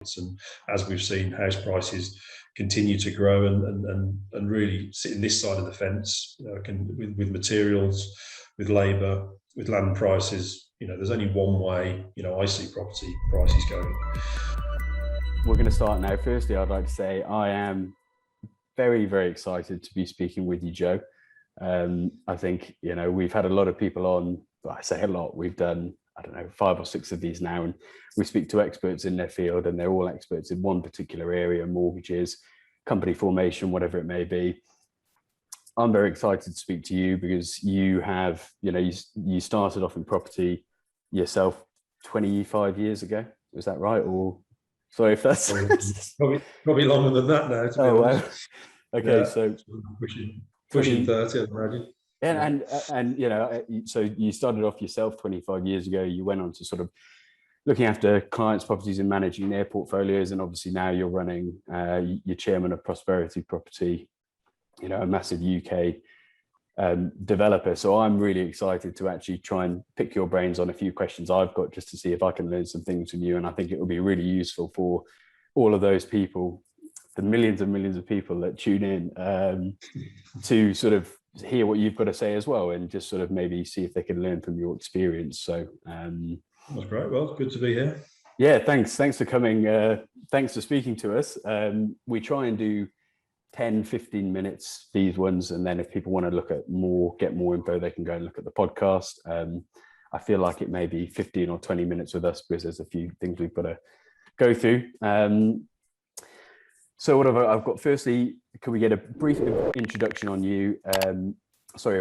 And as we've seen, house prices continue to grow and really sit in this side of the fence, with materials, with labour, with land prices. There's only one way, I see property prices going. We're going to start now. Firstly, I'd like to say I am very, very excited to be speaking with you, Joe. I think, we've had a lot of people on. Well, I say a lot. We've done, 5 or 6 of these now, and we speak to experts in their field, and they're all experts in one particular area: mortgages, company formation, whatever it may be. I'm very excited to speak to you because you have, you started off in property yourself 25 years ago. Is that right? Or sorry if that's probably longer than that now. To be honest. Wow. Okay, yeah, so pushing 30, I imagine. And so you started off yourself 25 years ago. You went on to sort of looking after clients' properties and managing their portfolios, and obviously now you're running, you're chairman of Prosperity Property, a massive UK developer. So I'm really excited to actually try and pick your brains on a few questions I've got, just to see if I can learn some things from you. And I think it will be really useful for all of those people, the millions and millions of people that tune in, to sort of hear what you've got to say as well, and just sort of maybe see if they can learn from your experience. So that's great. Well, good to be here. Yeah, thanks for coming. Thanks for speaking to us. We try and do 10-15 minutes, these ones, and then if people want to look at more, get more info, they can go and look at the podcast. I feel like it may be 15 or 20 minutes with us because there's a few things we've got to go through. So whatever I've got, firstly, could we get a brief introduction on you? A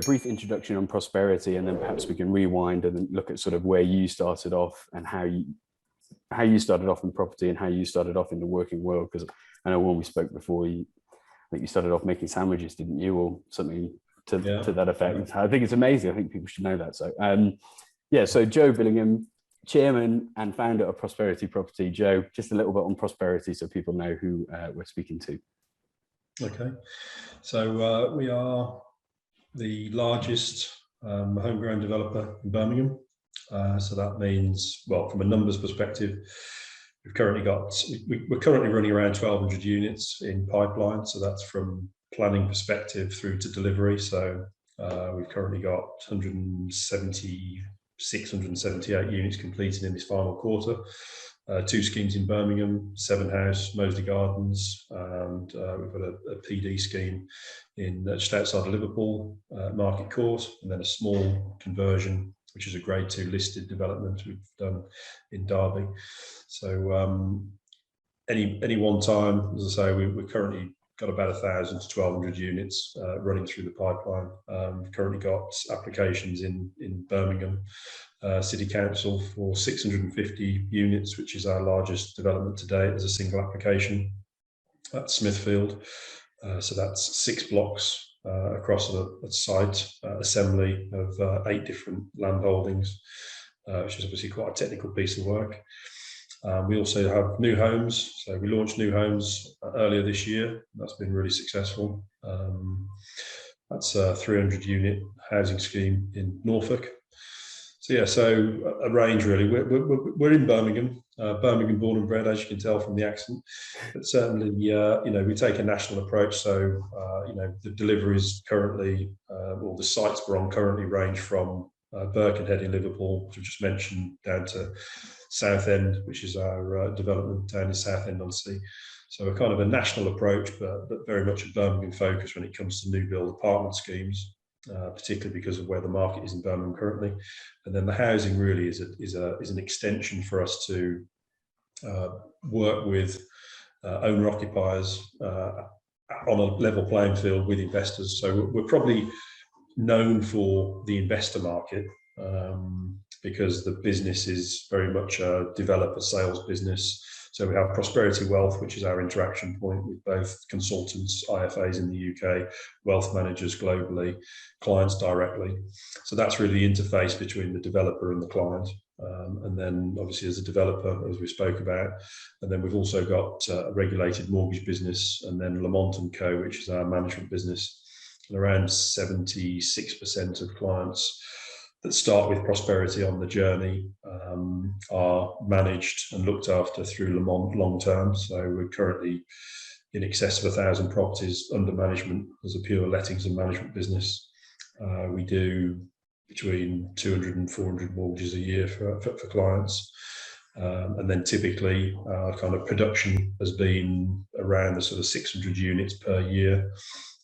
brief introduction on Prosperity, and then perhaps we can rewind and look at sort of where you started off and how you started off in property and how you started off in the working world. Because I know when we spoke before, I think you started off making sandwiches, didn't you, or something to that effect? I think it's amazing. I think people should know that. So so Joe Billingham, chairman and founder of Prosperity Property. Joe, just a little bit on Prosperity so people know who we're speaking to. Okay, so we are the largest homegrown developer in Birmingham. So that means, well, from a numbers perspective, we're currently running around 1,200 units in pipeline. So that's from planning perspective through to delivery. So we've currently got 178 units completed in this final quarter. 2 schemes in Birmingham, 7 House, Moseley Gardens, and we've got a PD scheme in just outside of Liverpool, Market Court, and then a small conversion, which is a grade 2 listed development we've done in Derby. So any one time, as I say, we're currently got about 1,000 to 1,200 units running through the pipeline. We've currently got applications in Birmingham City Council for 650 units, which is our largest development to date as a single application at Smithfield. So that's 6 blocks across a site assembly of 8 different land holdings, which is obviously quite a technical piece of work. We also have new homes. So we launched new homes earlier this year. That's been really successful. That's a 300 unit housing scheme in Norfolk. So a range really. We're in Birmingham, Birmingham born and bred, as you can tell from the accent. But certainly, we take a national approach. So the deliveries currently, or the sites we're on currently, range from Birkenhead in Liverpool, which I just mentioned, down to Southend, which is our development down in Southend-on-Sea. So a kind of a national approach, but very much a Birmingham focus when it comes to new build apartment schemes, particularly because of where the market is in Birmingham currently. And then the housing really is an extension for us to work with owner occupiers on a level playing field with investors. So we're probably known for the investor market because the business is very much a developer sales business. So we have Prosperity Wealth, which is our interaction point with both consultants, IFAs in the UK, wealth managers globally, clients directly. So that's really the interface between the developer and the client. And then obviously as a developer, as we spoke about, and then we've also got a regulated mortgage business, and then Lamont & Co., which is our management business. And around 76% of clients that start with prosperity on the journey are managed and looked after through Le Mans long term. So we're currently in excess of 1,000 properties under management as a pure lettings and management business. We do between 200 and 400 mortgages a year for clients. And then typically our kind of production has been around the sort of 600 units per year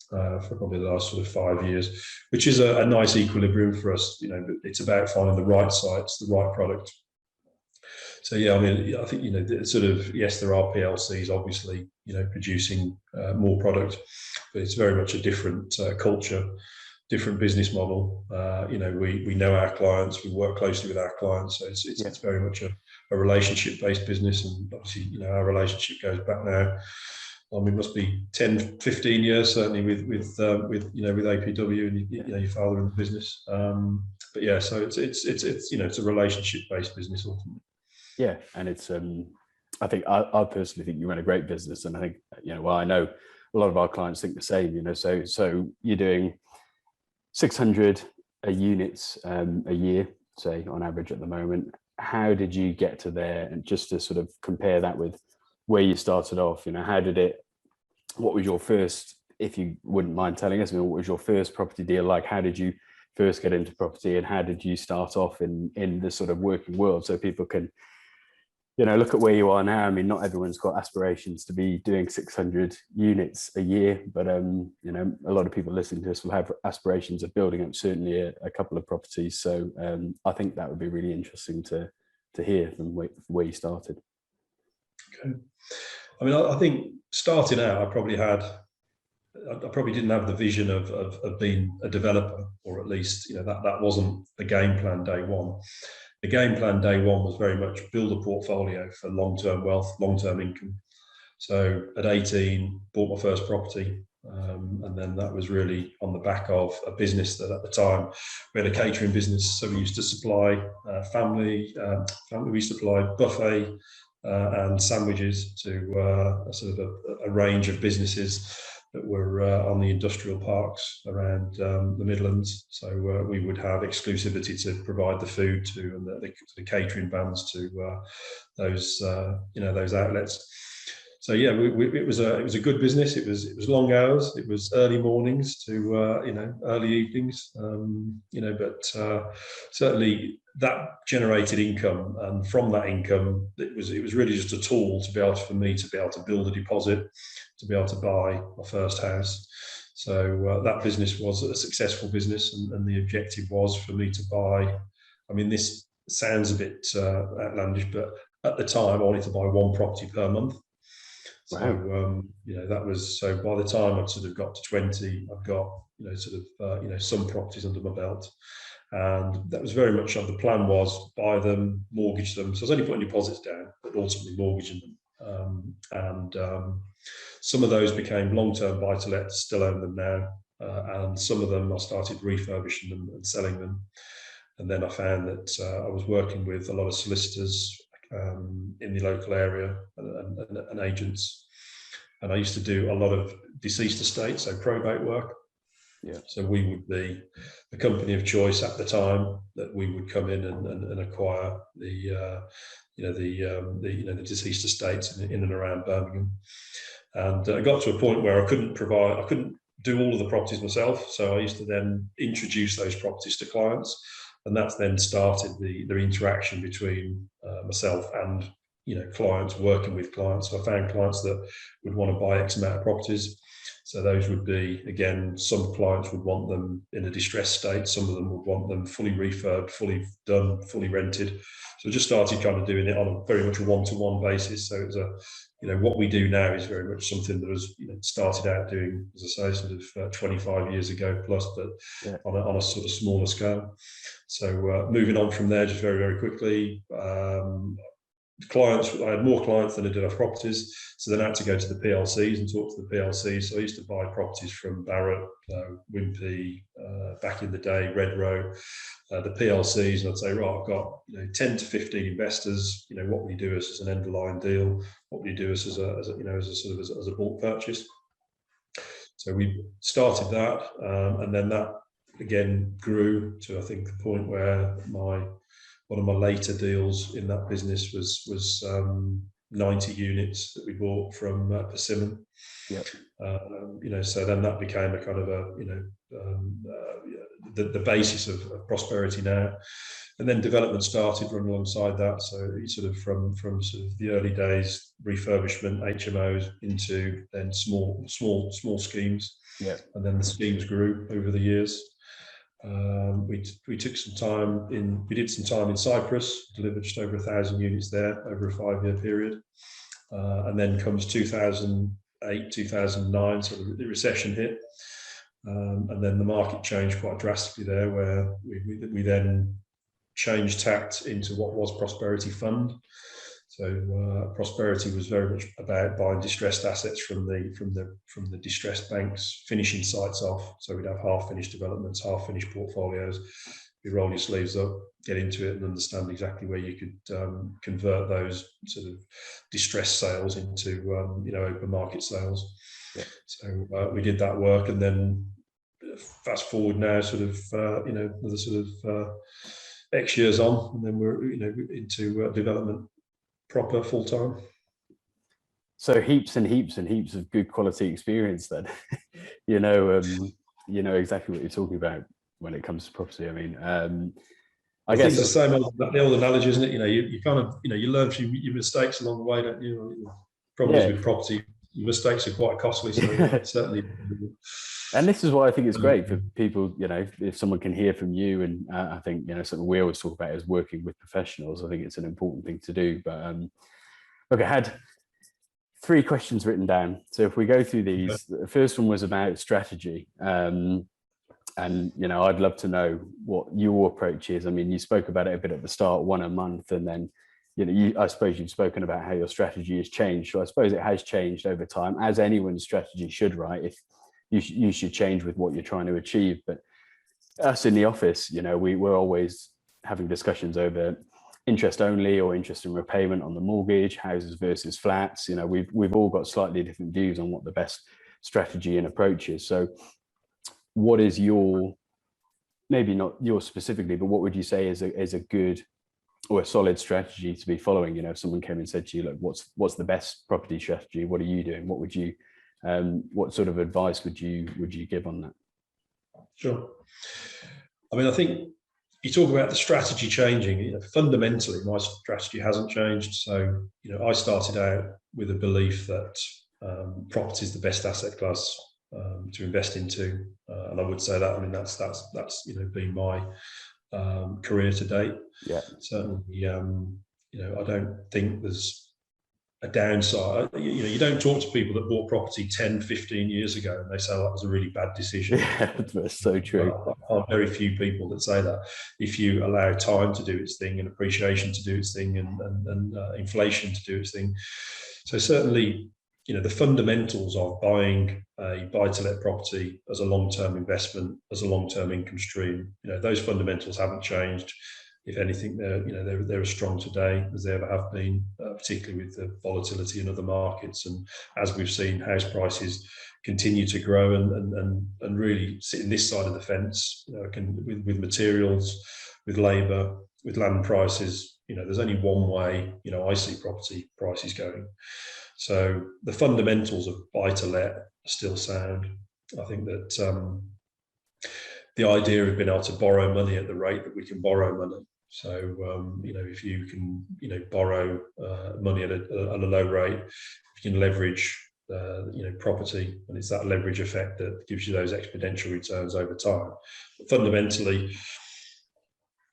for probably the last sort of 5 years, which is a nice equilibrium for us. You know, it's about finding the right sites, the right product. So yeah, I mean, I think, you know, sort of, yes, there are PLCs obviously, you know, producing more product, but it's very much a different culture, different business model. You know, we know our clients, we work closely with our clients, so it's very much a relationship-based business. And obviously, you know, our relationship goes back now, I mean, it must be 10, 15 years, certainly with you know, with APW and you know, your father in the business. But yeah, so it's you know, it's a relationship-based business ultimately. Yeah, and it's I think I personally think you run a great business, and I think, you know, well, I know a lot of our clients think the same. You know, so you're doing 600 units a year, say, on average at the moment. How did you get to there? And just to sort of compare that with where you started off, you know, what was your first, if you wouldn't mind telling us, I mean, what was your first property deal like? How did you first get into property, and how did you start off in the sort of working world, so people can, you know, look at where you are now? I mean, not everyone's got aspirations to be doing 600 units a year, but you know, a lot of people listening to this will have aspirations of building up certainly a couple of properties. So I think that would be really interesting to hear from where you started. Okay. I mean, I think starting out, I probably didn't have the vision of being a developer, or at least, you know, that wasn't the game plan day one. The game plan day one was very much build a portfolio for long-term wealth, long-term income. So at 18, bought my first property, and then that was really on the back of a business that at the time we had a catering business. So we used to supply family. We used to supply buffet and sandwiches to sort of a range of businesses that were on the industrial parks around the Midlands. So we would have exclusivity to provide the food to, and the catering vans to those you know, those outlets. So yeah, it was a good business. It was long hours. It was early mornings to you know, early evenings. You know, but certainly that generated income, and from that income, it was really just a tool to be able for me to be able to build a deposit, to be able to buy my first house. So that business was a successful business, and the objective was for me to buy. I mean, this sounds a bit outlandish, but at the time I wanted to buy one property per month. So you know, that was, so by the time I'd sort of got to 20, I've got, you know, sort of you know, some properties under my belt, and that was very much the plan was buy them, mortgage them. So I was only putting deposits down, but ultimately mortgaging them. And some of those became long-term buy-to-lets, still own them now, and some of them I started refurbishing them and selling them. And then I found that I was working with a lot of solicitors in the local area and agents, and I used to do a lot of deceased estates, so probate work. Yeah. So we would be the company of choice at the time that we would come in and acquire the you know, the deceased estates in and around Birmingham. And I got to a point where I couldn't do all of the properties myself, so I used to then introduce those properties to clients. And that's then started the interaction between myself and, you know, clients, working with clients. So I found clients that would want to buy X amount of properties. So those would be, again, some clients would want them in a distressed state. Some of them would want them fully refurbed, fully done, fully rented. So I just started kind of doing it on a very much one-to-one basis. So it's you know, what we do now is very much something that was, you know, started out doing, as I say, sort of 25 years ago plus, but yeah, on a sort of smaller scale. So moving on from there, just very, very quickly, clients, I had more clients than I did have properties, so then I had to go to the PLCs and talk to the PLCs. So I used to buy properties from Barratt, Wimpey, back in the day, Redrow, the PLCs, and I'd say, right, I've got, you know, 10 to 15 investors. You know, what will you do as an end of line deal? What will you do as a you know, as a sort of as a bulk purchase? So we started that, and then that again grew to, I think, the point where one of my later deals in that business was 90 units that we bought from Persimmon. Yep. So then that became a kind of the basis of Prosperity now. And then development started running alongside that. So sort of from sort of the early days, refurbishment, HMOs, into then small schemes. Yeah. And then the schemes grew over the years. We took some time we did some time in Cyprus, delivered just over 1,000 units there over a 5-year period. And then comes 2008, 2009, so the recession hit. And then the market changed quite drastically there, where we then changed tact into what was Prosperity Fund. So Prosperity was very much about buying distressed assets from the distressed banks, finishing sites off. So we'd have half-finished developments, half-finished portfolios. You roll your sleeves up, get into it, and understand exactly where you could convert those sort of distressed sales into open market sales. Yeah. So we did that work, and then fast forward now, sort of another sort of X years on, and then we're into development proper full time. So heaps and heaps and heaps of good quality experience then. you know exactly what you're talking about when it comes to property. I mean, I guess it's the old analogy, isn't it? You kind of you learn from your mistakes along the way, don't you? Problems with property, your mistakes are quite costly, so certainly. And this is why I think it's great for people, if someone can hear from you, and I think, something we always talk about is working with professionals. I think it's an important thing to do. But look, I had 3 questions written down. So if we go through these, the first one was about strategy. And, I'd love to know what your approach is. I mean, you spoke about it a bit at the start, 1 a month, and then, I suppose you've spoken about how your strategy has changed. So I suppose it has changed over time, as anyone's strategy should, right? If you should change with what you're trying to achieve. But us in the office, we're always having discussions over interest only or interest in repayment on the mortgage, houses versus flats. We've all got slightly different views on what the best strategy and approach is. So what is maybe not yours specifically, but what would you say is a good or a solid strategy to be following? If someone came and said to you, look, what's the best property strategy? What are you doing? What sort of advice would you give on that? Sure. I mean, I think you talk about the strategy changing. Fundamentally, my strategy hasn't changed. So, I started out with a belief that property is the best asset class to invest into, and I would say that. I mean, that's been my career to date. Yeah. Certainly, I don't think there's a downside. You don't talk to people that bought property 10, 15 years ago and they say, that was a really bad decision. Yeah, that's so true. There are very few people that say that. If you allow time to do its thing, and appreciation to do its thing, and inflation to do its thing. So certainly, the fundamentals of buying a buy-to-let property as a long-term investment, as a long-term income stream, those fundamentals haven't changed. If anything, they're as strong today as they ever have been, particularly with the volatility in other markets. And as we've seen, house prices continue to grow and really sit in this side of the fence, with materials, with labour, with land prices. There's only one way, I see property prices going. So the fundamentals of buy-to-let are still sound. I think that the idea of being able to borrow money at the rate that we can borrow money. So, if you can, borrow money at a low rate, if you can leverage, property, and it's that leverage effect that gives you those exponential returns over time. But fundamentally,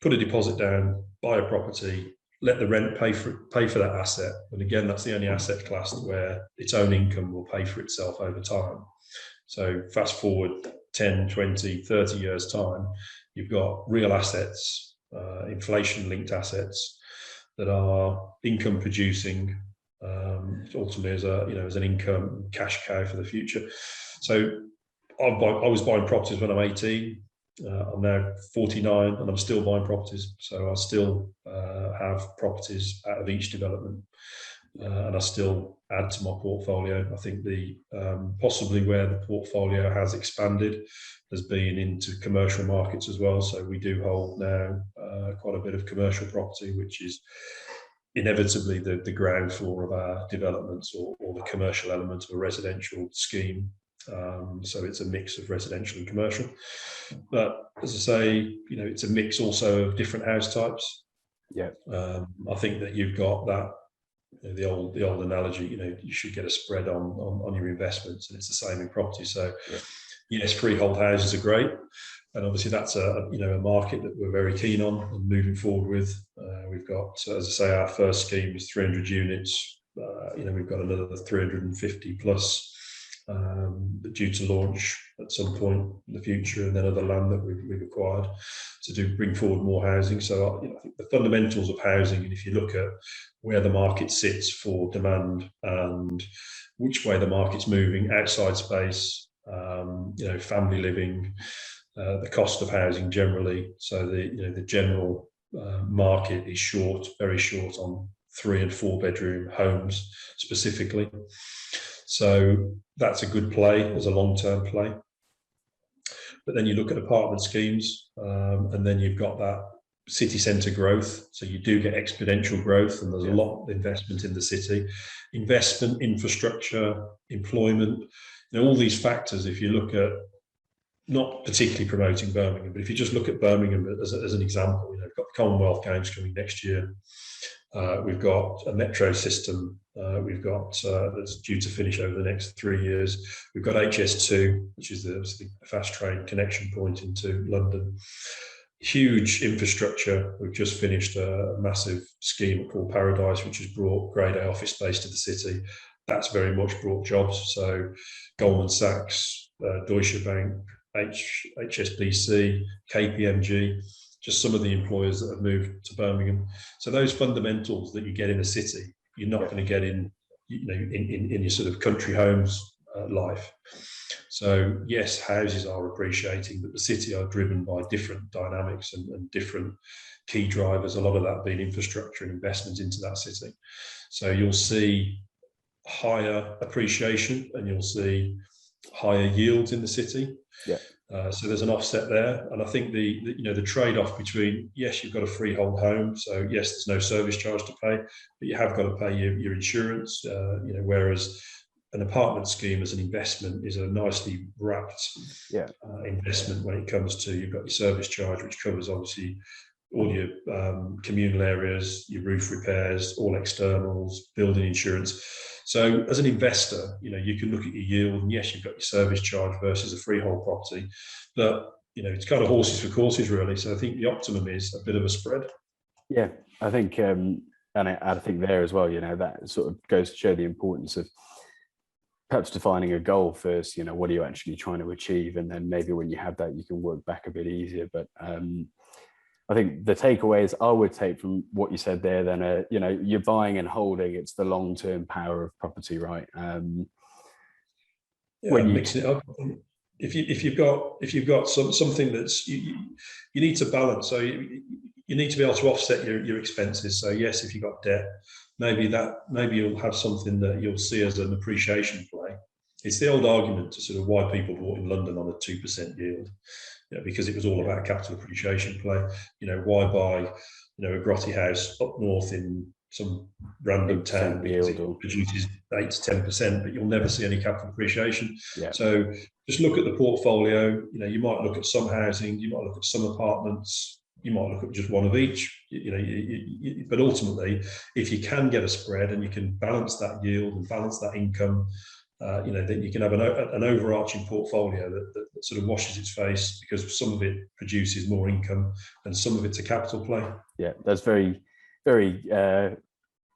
put a deposit down, buy a property, let the rent pay for that asset. And again, that's the only asset class where its own income will pay for itself over time. So fast forward 10, 20, 30 years time, you've got real assets, inflation-linked assets that are income producing, ultimately as an income cash cow for the future. So I was buying properties when I'm 18. I'm now 49 and I'm still buying properties. So I still have properties out of each development. and I still add to my portfolio. I think the possibly where the portfolio has expanded has been into commercial markets as well. So we do hold now quite a bit of commercial property, which is inevitably the ground floor of our developments, or the commercial element of a residential scheme. So it's a mix of residential and commercial. But as I say, it's a mix also of different house types. Yeah. I think that you've got that, the old analogy, you should get a spread on your investments, and it's the same in property. So yes, freehold houses are great, and obviously that's a market that we're very keen on and moving forward with. We've got, as I say, our first scheme is 300 units. We've got another 350 plus due to launch at some point in the future, and then other land that we've acquired to bring forward more housing. So I think the fundamentals of housing, and if you look at where the market sits for demand and which way the market's moving, outside space, family living, the cost of housing generally. So the general market is short, very short on 3 and 4 bedroom homes specifically. So that's a good play as a long-term play. But then you look at apartment schemes, and then you've got that city centre growth. So you do get exponential growth, and there's a lot of investment in the city. Investment, infrastructure, employment, all these factors, if you look at, not particularly promoting Birmingham, but if you just look at Birmingham as an example, we've got the Commonwealth Games coming next year. We've got a metro system. We've got that's due to finish over the next 3 years. We've got HS2, which is the fast train connection point into London. Huge infrastructure. We've just finished a massive scheme called Paradise, which has brought Grade A office space to the city. That's very much brought jobs. So Goldman Sachs, Deutsche Bank, HSBC, KPMG, just some of the employers that have moved to Birmingham. So those fundamentals that you get in a city, you're not going to get in your sort of country homes life. So yes, houses are appreciating, but the city are driven by different dynamics and different key drivers, a lot of that being infrastructure and investment into that city. So you'll see higher appreciation and you'll see higher yields in the city. Yeah. So there's an offset there, and I think the trade-off between, yes, you've got a freehold home, so yes, there's no service charge to pay, but you have got to pay your insurance. Whereas an apartment scheme as an investment is a nicely wrapped investment when it comes to, you've got your service charge, which covers obviously all your communal areas, your roof repairs, all externals, building insurance. So as an investor, you can look at your yield, and yes, you've got your service charge versus a freehold property, but it's kind of horses for courses really. So I think the optimum is a bit of a spread. Yeah, I think, and I think there as well, that sort of goes to show the importance of perhaps defining a goal first. What are you actually trying to achieve, and then maybe when you have that, you can work back a bit easier. But I think the takeaways I would take from what you said there, then, you're buying and holding. It's the long-term power of property, right? When you mix it up, if you've got something that's you need to balance. So you need to be able to offset your expenses. So yes, if you've got debt, maybe you'll have something that you'll see as an appreciation play. It's the old argument to sort of why people bought in London on a 2% yield. Because it was all about capital appreciation play. Why buy, a grotty house up north in some random town because it produces 8 to 10%, but you'll never see any capital appreciation. Yeah. So just look at the portfolio. You might look at some housing, you might look at some apartments, you might look at just one of each. But ultimately, if you can get a spread and you can balance that yield and balance that income, then you can have an overarching portfolio that sort of washes its face, because some of it produces more income and some of it's a capital play. Yeah, that's very, very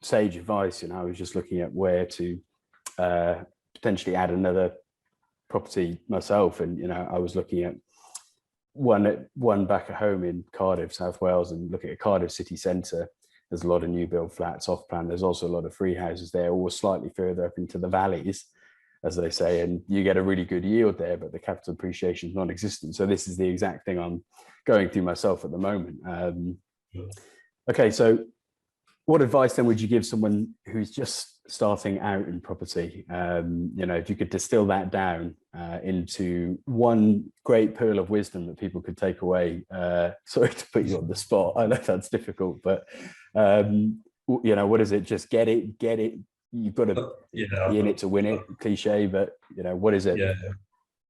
sage advice. I was just looking at where to potentially add another property myself, and I was looking at one back at home in Cardiff, South Wales, and looking at Cardiff city centre. There's a lot of new build flats off plan. There's also a lot of free houses there, all slightly further up into the valleys, as they say, and you get a really good yield there, but the capital appreciation is non-existent. So this is the exact thing I'm going through myself at the moment. Okay, so What advice then would you give someone who's just starting out in property? You know, if you could distill that down into one great pearl of wisdom that people could take away. Sorry to put you on the spot. I know that's difficult, but you know, what is it? Just get it. You've got to be in it to win it. Cliche, but you know, what is it? Yeah.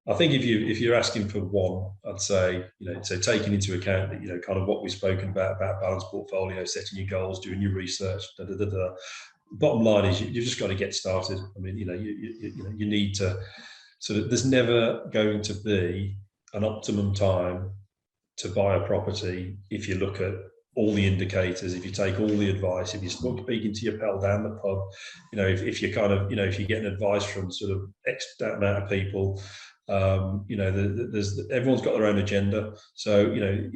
I think if you're asking for one, I'd say, you know, so taking into account that, you know, kind of what we've spoken about balanced portfolio, setting your goals, doing your research, Bottom line is you've just got to get started. I mean, you know, you need to sort of, there's never going to be an optimum time to buy a property if you look at all the indicators, if you take all the advice, if you're speaking to your pal down the pub, you know, if you kind of, you know, if you're getting advice from sort of X amount of people, you know, everyone's got their own agenda. So, you know,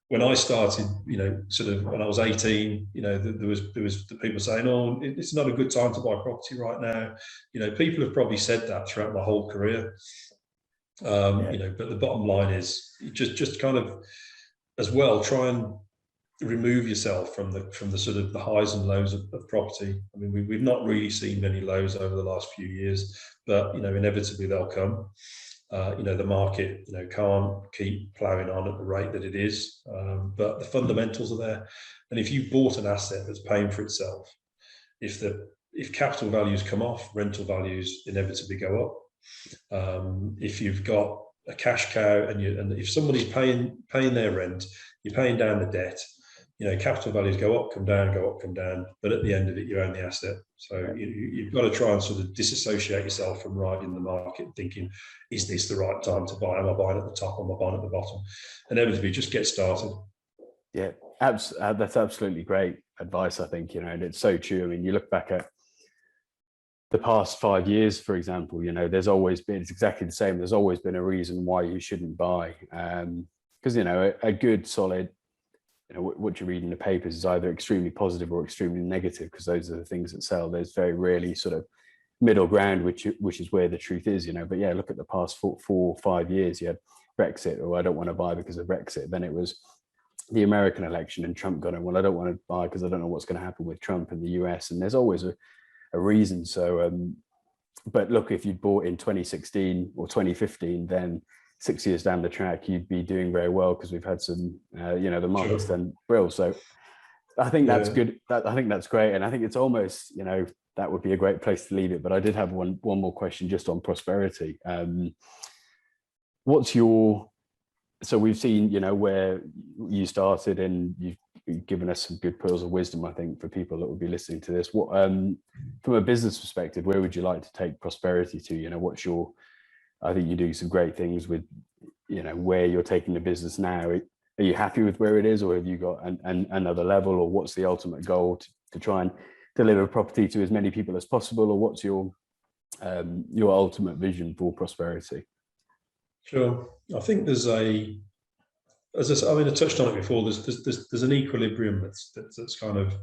when I started, you know, sort of when I was 18, you know, there was the people saying, "Oh, it's not a good time to buy property right now." You know, people have probably said that throughout my whole career. You know, but the bottom line is just kind of as well try and remove yourself from the sort of the highs and lows of property. I mean, we've not really seen many lows over the last few years, but you know, inevitably they'll come. You know, the market, you know, can't keep ploughing on at the rate that it is, but the fundamentals are there. And if you bought an asset that's paying for itself, if capital values come off, rental values inevitably go up. If you've got a cash cow and if somebody's paying their rent, you're paying down the debt. You know, capital values go up, come down, but at the end of it, you own the asset. So you've got to try and sort of disassociate yourself from riding the market, thinking, is this the right time to buy? Am I buying at the top? Am I buying at the bottom? And inevitably, just get started. Yeah, that's absolutely great advice, I think, you know, and it's so true. I mean, you look back at the past 5 years, for example, you know, there's always been, it's exactly the same. There's always been a reason why you shouldn't buy. Because, you know, a good, solid, you know, what you read in the papers is either extremely positive or extremely negative, because those are the things that sell. There's very rarely sort of middle ground, which is where the truth is, you know. But yeah, look at the past 4 or 5 years. You had Brexit, or I don't want to buy because of Brexit. Then it was the American election and Trump got it. Well, I don't want to buy because I don't know what's going to happen with Trump in the US. And there's always a reason. So, but look, if you'd bought in 2016 or 2015, then 6 years down the track, you'd be doing very well, because we've had some, you know, the market's done well. So I think that's good. I think that's great. And I think it's almost, you know, that would be a great place to leave it. But I did have one more question just on prosperity. So we've seen, you know, where you started, and you've given us some good pearls of wisdom, I think, for people that will be listening to this. What, from a business perspective, where would you like to take prosperity to? You know, I think you do some great things with, you know, where you're taking the business now. Are you happy with where it is, or have you got another level, or what's the ultimate goal to try and deliver property to as many people as possible, or what's your ultimate vision for prosperity? Sure. I think there's I touched on it before. There's an equilibrium that's kind of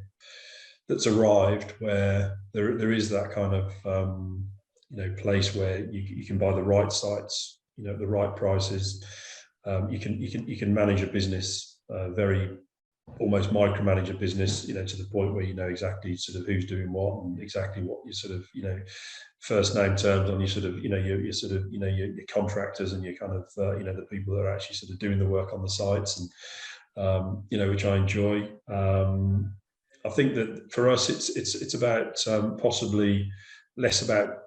that's arrived, where there is that kind of you know, place where you can buy the right sites, you know, at the right prices. You can manage a business very almost micromanage a business, you know, to the point where you know exactly sort of who's doing what and exactly what you sort of, you know, first name terms on your sort of, you know, your sort of, you know, your contractors and your kind of, you know, the people that are actually sort of doing the work on the sites, and you know, which I enjoy. I think that for us, it's about possibly less about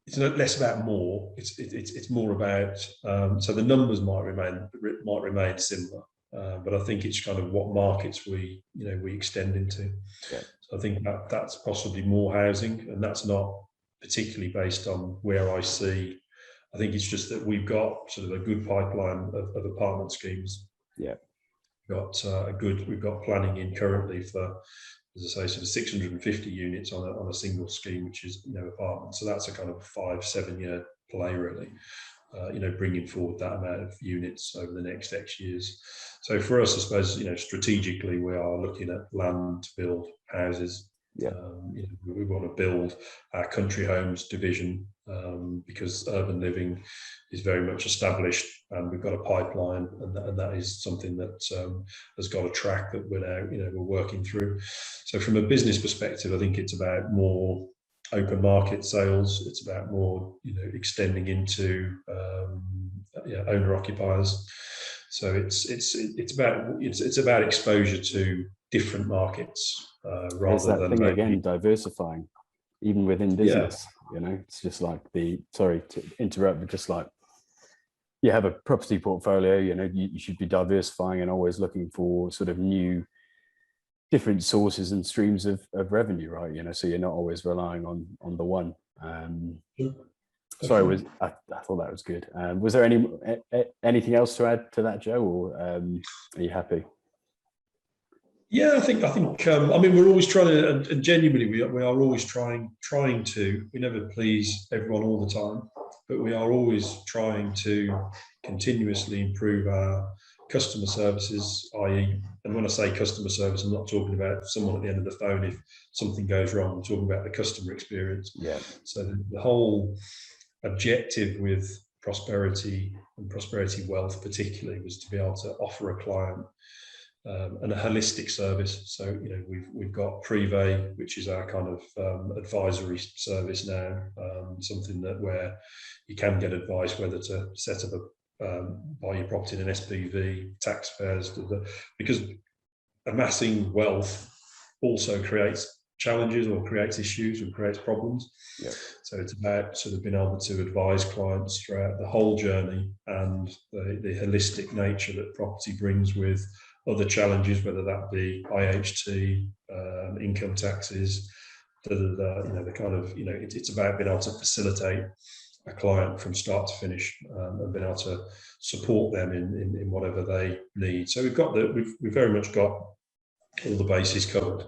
it's less about more. It's more about so the numbers might remain similar, but I think it's kind of what markets we extend into. Yeah. So I think that's possibly more housing, and that's not particularly based on where I see. I think it's just that we've got sort of a good pipeline of apartment schemes. Yeah. We've got planning in currently for, as I say, sort of 650 units on a single scheme, which is, you know, apartments. So that's a kind of 5-7 year play, really. You know, bringing forward that amount of units over the next X years. So for us, I suppose, you know, strategically, we are looking at land to build houses. Yeah. We want to build our country homes division because urban living is very much established, and we've got a pipeline, and that is something that has got a track that we're now, we're working through. So from a business perspective, I think it's about more open market sales. It's about more, extending into owner occupiers. So it's about exposure to different markets rather than thing again, diversifying, even within business. It's just like sorry to interrupt, but just like you have a property portfolio, you should be diversifying and always looking for sort of new, different sources and streams of revenue, right? So you're not always relying on the one. Sorry, I thought that was good. Was there anything else to add to that, Joe, or are you happy? Yeah, I think. I mean, we're always trying to, and genuinely, we are always trying to. We never please everyone all the time, but we are always trying to continuously improve our customer services. I.e., and when I say customer service, I'm not talking about someone at the end of the phone if something goes wrong. I'm talking about the customer experience. Yeah. So the whole objective with prosperity and prosperity wealth, particularly, was to be able to offer a client and a holistic service. So we've got Privé, which is our kind of advisory service now, something that where you can get advice whether to set up buy your property in an SPV, taxpayers, because amassing wealth also creates challenges or creates issues and creates problems. Yeah. So it's about sort of being able to advise clients throughout the whole journey, and the holistic nature that property brings with other challenges, whether that be IHT, income taxes, the kind of, it's about being able to facilitate a client from start to finish, and being able to support them in whatever they need. So we've very much got all the bases covered.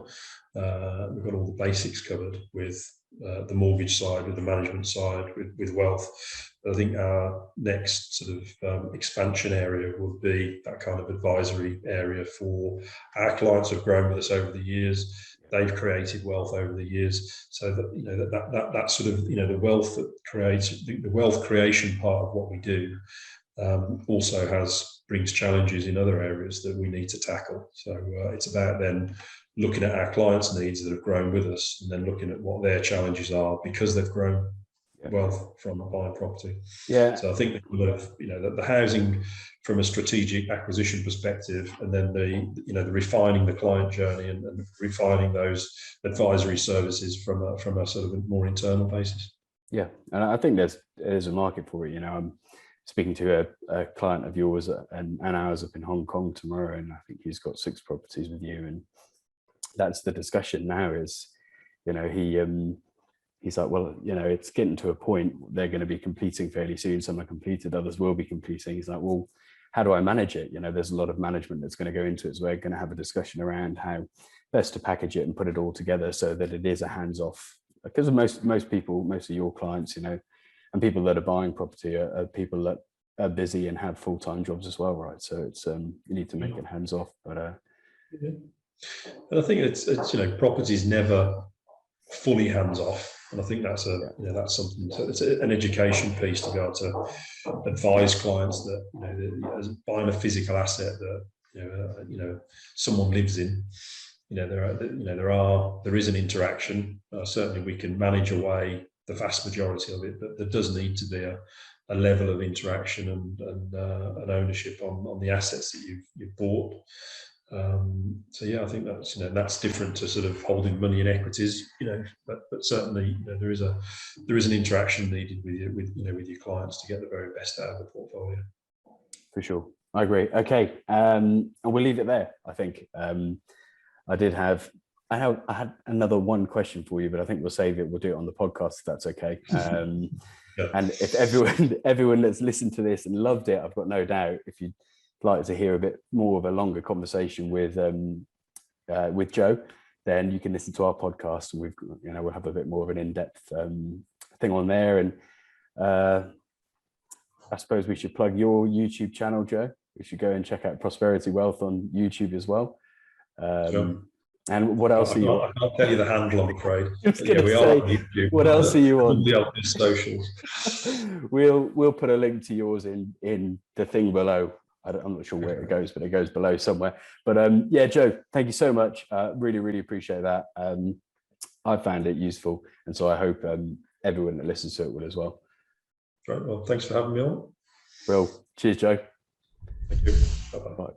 We've got all the basics covered with the mortgage side, with the management side, with wealth. I think our next sort of expansion area would be that kind of advisory area for our clients who have grown with us over the years. They've created wealth over the years, so that that sort of the wealth that creates the wealth creation part of what we do also brings challenges in other areas that we need to tackle. So it's about then looking at our clients' needs that have grown with us, and then looking at what their challenges are because they've grown wealth from buying property. Yeah. So I think the housing from a strategic acquisition perspective, and then the refining the client journey and refining those advisory services from a sort of a more internal basis. Yeah, and I think there's a market for it. I'm speaking to a client of yours and ours up in Hong Kong tomorrow, and I think he's got 6 properties with you, and that's the discussion now. Is he's like, well, it's getting to a point they're going to be completing fairly soon. Some are completed, others will be completing. He's like, well, how do I manage it? There's a lot of management that's going to go into it. So we're going to have a discussion around how best to package it and put it all together so that it is a hands-off. Because most people, most of your clients, and people that are buying property are people that are busy and have full-time jobs as well, right? So it's you need to make it hands-off. But and I think it's property is never fully hands-off. And I think that's that's something. So it's an education piece to be able to advise clients that buying a physical asset that someone lives in. There is an interaction. Certainly, we can manage away the vast majority of it, but there does need to be a level of interaction and ownership on the assets that you've bought. So yeah, I think that's that's different to sort of holding money in equities, but certainly there is an interaction needed with your clients to get the very best out of the portfolio. For sure, I agree. Okay, and we'll leave it there. I think I had another one question for you, but I think we'll save it. We'll do it on the podcast if that's okay. Yeah. And if everyone that's listened to this and loved it, I've got no doubt, if you'd like to hear a bit more of a longer conversation with Joe, then you can listen to our podcast, and we'll have a bit more of an in-depth thing on there. And I suppose we should plug your YouTube channel, Joe. We should go and check out Prosperity Wealth on YouTube as well. Sure. And what else are you on? I can't tell you the handle, I'm afraid. I was Yeah, going we to are say, on YouTube. what else are you on? The obvious socials. We'll put a link to yours in the thing below. I'm not sure where it goes, but it goes below somewhere. But yeah, Joe, thank you so much. Really, really appreciate that. I found it useful, and so I hope everyone that listens to it will as well. Right. Well, thanks for having me on. Well, cheers, Joe. Thank you. Bye-bye. Bye.